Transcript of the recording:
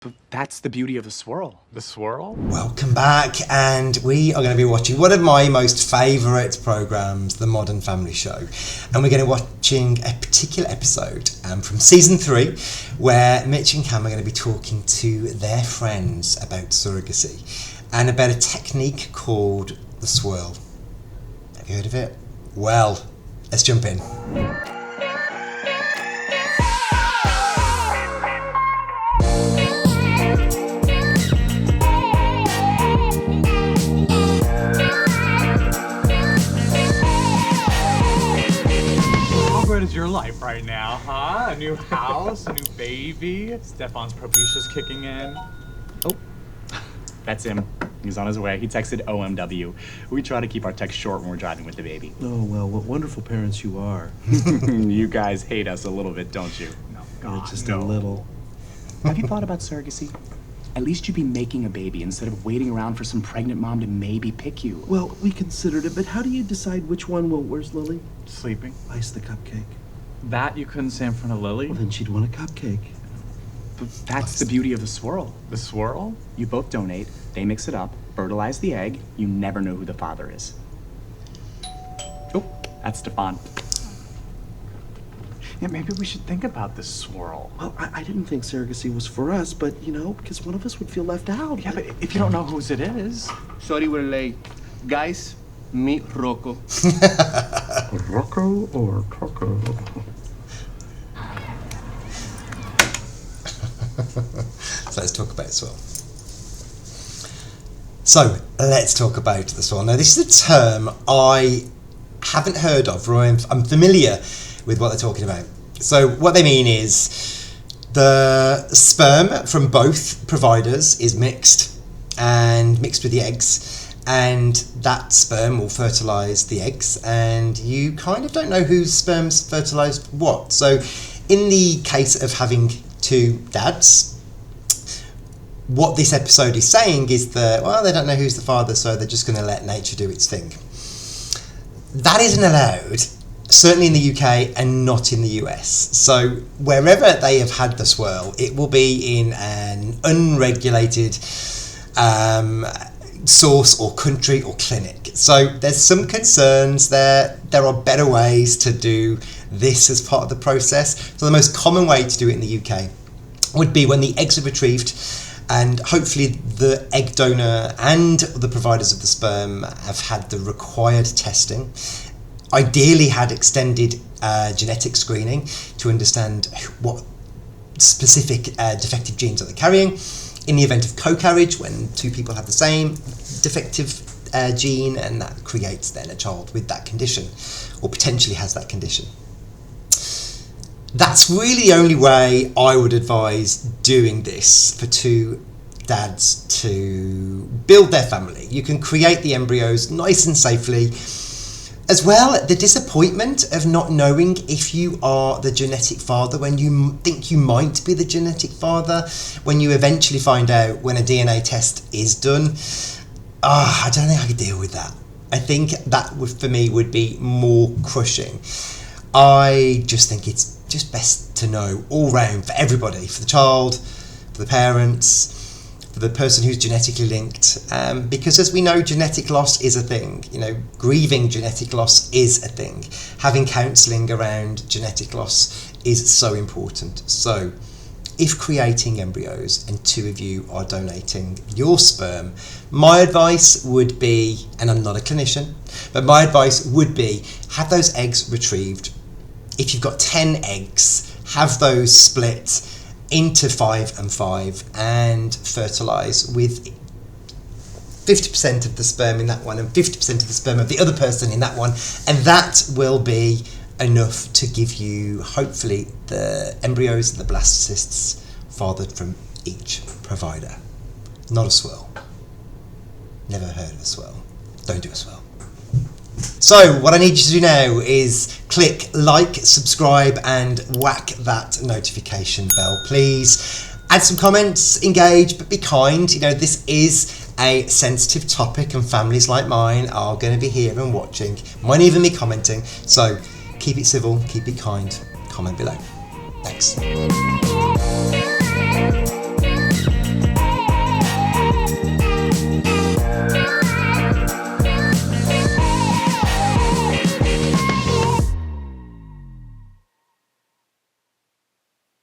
But that's the beauty of the swirl. The swirl? Welcome back, and we are going to be watching one of my most favourite programmes, The Modern Family Show. And we're going to be watching a particular episode from season 3, where Mitch and Cam are going to be talking to their friends about surrogacy and about a technique called the swirl. Have you heard of it? Well, let's jump in. Is your life right now, huh? A new house, a new baby. Stefan's propitia's kicking in. Oh, that's him. He's on his way. He texted OMW. We try to keep our texts short when we're driving with the baby. Oh, well, what wonderful parents you are. You guys hate us a little bit, don't you? No, God, just no. a little. Have you thought about surrogacy? At least you'd be making a baby instead of waiting around for some pregnant mom to maybe pick you. Well, we considered it, but how do you decide which one will... Where's Lily? Sleeping. Ice the cupcake. That you couldn't say in front of Lily? Well, then she'd want a cupcake. But that's the beauty of the swirl. The swirl? You both donate, they mix it up, fertilize the egg, you never know who the father is. Oh, that's Stefan. Yeah, maybe we should think about this swirl. Well, I didn't think surrogacy was for us, but, you know, because one of us would feel left out. Yeah, but if you don't know whose it is... Sorry we're late. Guys, meet Rocco. Rocco or Taco? So let's talk about swirl. So let's talk about the swirl. Now, this is a term I haven't heard of, or I'm familiar with what they're talking about. So what they mean is the sperm from both providers is mixed with the eggs, and that sperm will fertilise the eggs, and you kind of don't know whose sperm's fertilised what. So in the case of having two dads, what this episode is saying is that, well, they don't know who's the father, so they're just going to let nature do its thing. That isn't allowed, certainly in the UK and not in the US. So wherever they have had the swirl, it will be in an unregulated source or country or clinic. So there's some concerns there. There are better ways to do this as part of the process. So the most common way to do it in the UK would be when the eggs are retrieved, and hopefully the egg donor and the providers of the sperm have had the required testing, ideally had extended genetic screening to understand what specific defective genes are they carrying. In the event of co-carriage, when two people have the same defective gene, and that creates then a child with that condition, or potentially has that condition. That's really the only way I would advise doing this for two dads to build their family. You can create the embryos nice and safely. As well, the disappointment of not knowing if you are the genetic father when you think you might be the genetic father, when you eventually find out when a DNA test is done. I don't think I could deal with that. I think that would, for me, would be more crushing. I just think it's just best to know all round for everybody, for the child, for the parents, for the person who's genetically linked, because as we know, genetic loss is a thing. You know, grieving genetic loss is a thing. Having counselling around genetic loss is so important. So if creating embryos and two of you are donating your sperm, my advice would be, and I'm not a clinician, but my advice would be, have those eggs retrieved. If you've got 10 eggs, have those split into 5 and 5 and fertilise with 50% of the sperm in that one and 50% of the sperm of the other person in that one, and that will be enough to give you, hopefully, the embryos and the blastocysts fathered from each provider. Not a swirl. Never heard of a swirl. Don't do a swirl. So what I need you to do now is click like, subscribe, and whack that notification bell, please. Add some comments, engage, but be kind. You know, this is a sensitive topic, and families like mine are going to be here and watching, might even be commenting. So keep it civil, keep it kind, comment below. Thanks.